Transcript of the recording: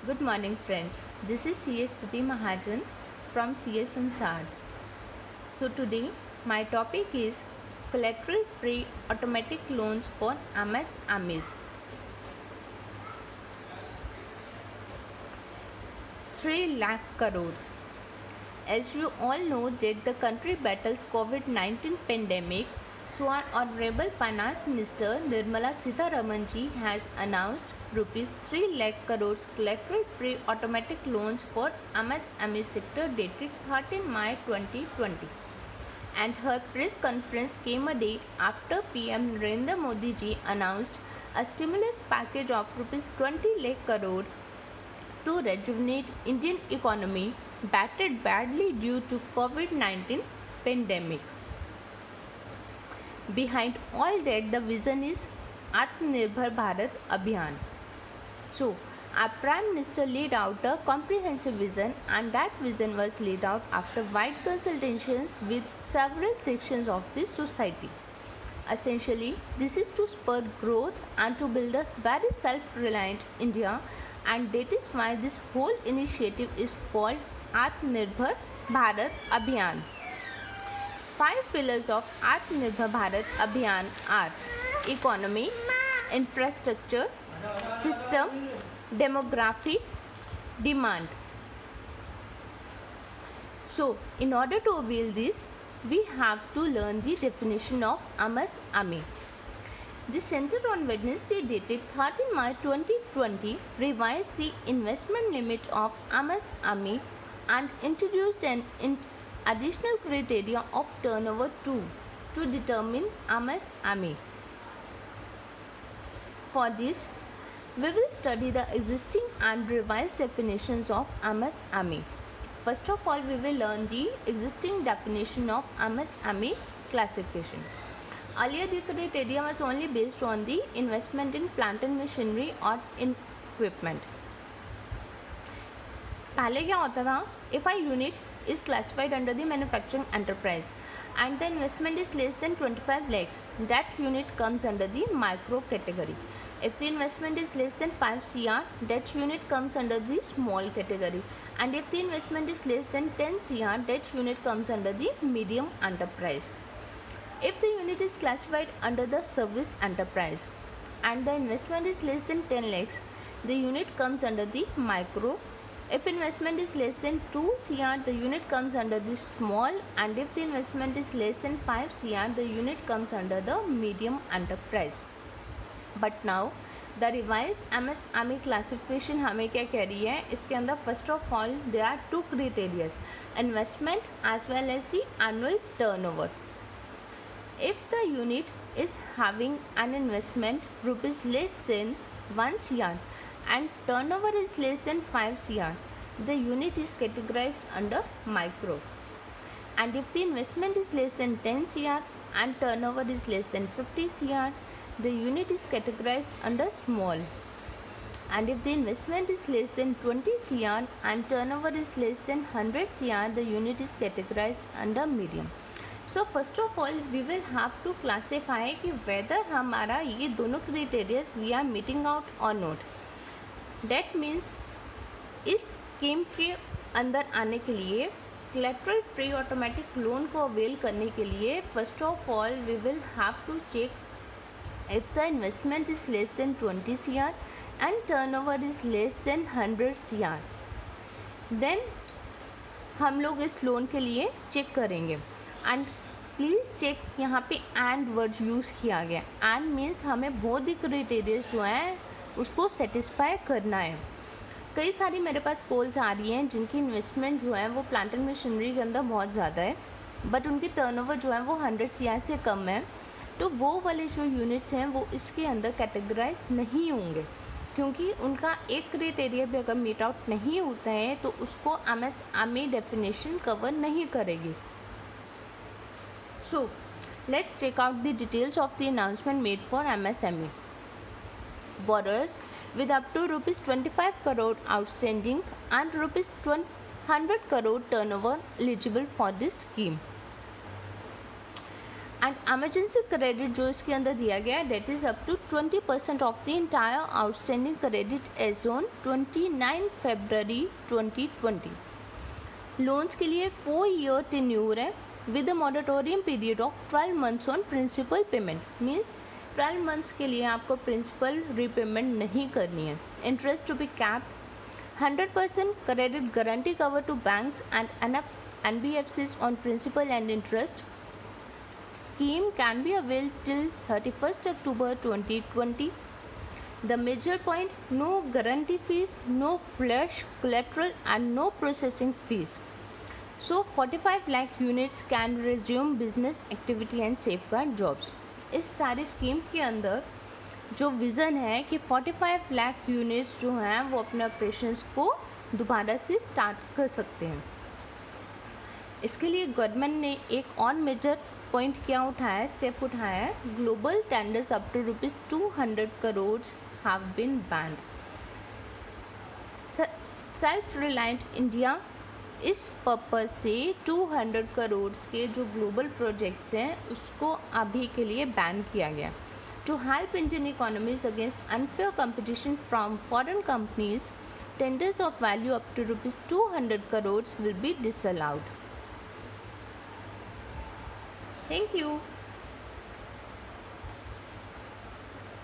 Good morning, friends. This is CS Stuti Mahajan from CS Ansar. So today my topic is collateral-free automatic loans for MSMEs. 3 lakh crores. As you all know that the country battles COVID-19 pandemic, so our Honorable Finance Minister Nirmala Sitharaman ji has announced rupees 3 lakh crores collateral-free automatic loans for MSME sector dated 13 May 2020. And her press conference came a day after PM Narendra Modi ji announced a stimulus package of rupees 20 lakh crore to rejuvenate Indian economy battered badly due to COVID-19 pandemic. Behind all that, the vision is Atmanirbhar Bharat Abhiyan. So, our Prime Minister laid out a comprehensive vision, and that vision was laid out after wide consultations with several sections of the society. Essentially, this is to spur growth and to build a very self-reliant India, and that is why this whole initiative is called Atmanirbhar Bharat Abhiyan. 5 pillars of Atmanirbhar Bharat Abhiyan are economy, infrastructure, system, demography, demand. So, in order to avail this, we have to learn the definition of MSME. The Centre on Wednesday dated 13 March 2020 revised the investment limit of MSME and introduced an additional criteria of turnover to determine MSME. For this, we will study the existing and revised definitions of MSME. First of all, we will learn the existing definition of MSME classification. Earlier, the criteria was only based on the investment in plant and machinery or in equipment. पहले क्या होता था? If a unit is classified under the manufacturing enterprise and the investment is less than 25 lakhs, that unit comes under the micro category. If the investment is less than 5 CR, that unit comes under the small category. And if the investment is less than 10 CR, that unit comes under the medium enterprise. If the unit is classified under the service enterprise and the investment is less than 10 lakhs, the unit comes under the micro. If investment is less than 2 CR, the unit comes under the small, and if the investment is less than 5 CR, the unit comes under the medium enterprise. But now the revised MSME classification हमें क्या कह रही है? इसके अंदर first of all there are 2 criteria, investment as well as the annual turnover. If the unit is having an investment rupees less than 1 CR and turnover is less than 5 CR, the unit is categorized under micro. And if the investment is less than 10 CR and turnover is less than 50 CR, the unit is categorized under small. And if the investment is less than 20 CR and turnover is less than 100 CR, the unit is categorized under medium. So first of all, we will have to classify कि whether हमारा ये दोनों criteria we are meeting out or not. That means इस scheme के अंदर आने के लिए collateral free automatic loan को अवेल करने के लिए first of all we will have to check if the investment is less than 20 CR and turnover is less than 100 CR. Then हम लोग इस लोन के लिए चेक करेंगे. एंड प्लीज़ चेक, यहाँ पे एंड वर्ड यूज़ किया गया. एंड मीन्स हमें बहुत ही क्राइटेरिया जो हैं उसको सेटिस्फाई करना है. कई सारी मेरे पास कॉल्स आ रही हैं जिनकी इन्वेस्टमेंट जो है वो प्लांट एंड मशीनरी के अंदर बहुत ज़्यादा है, बट उनकी टर्नओवर जो है वो 100 CR से कम है. तो वो वाले जो यूनिट्स हैं वो इसके अंदर कैटेगराइज नहीं होंगे, क्योंकि उनका एक क्राइटेरिया भी अगर मीट आउट नहीं होता है तो उसको MSME डेफिनेशन कवर नहीं करेगी. So, let's check out the details of the announcement made for MSME. Borrowers with up to rupees 25 crore outstanding and rupees 100 crore turnover eligible for this scheme. And emergency credit जो इसके अंदर दिया गया है debt is up to 20% of the entire outstanding credit as on 29 February 2020। Loans के लिए 4 year tenure है with a moratorium period of 12 months on principal payment. Means 12 months के लिए आपको प्रिंसिपल रीपेमेंट नहीं करनी है। Interest to be capped 100% credit guarantee cover to banks and NBFCs on principal and interest. Scheme can be availed till 31st October 2020. The major point: no guarantee fees, no flash collateral and no processing fees. So 45 lakh units can resume business activity and safeguard jobs. इस सारी scheme के अंदर जो vision है कि 45 lakh units जो हैं वो अपने ऑपरेशंस को दोबारा से स्टार्ट कर सकते हैं। इसके लिए गवर्नमेंट ने एक और मेजर पॉइंट क्या उठाया है, स्टेप उठाया है। Global tenders up to ₹200 crore have been banned. Self reliant India इस पर्पज़ से 200 करोड़ के जो ग्लोबल प्रोजेक्ट्स हैं उसको अभी के लिए बैन किया गया। To help Indian economies against unfair competition from foreign companies, tenders of value up to ₹200 crore will be disallowed. Thank you.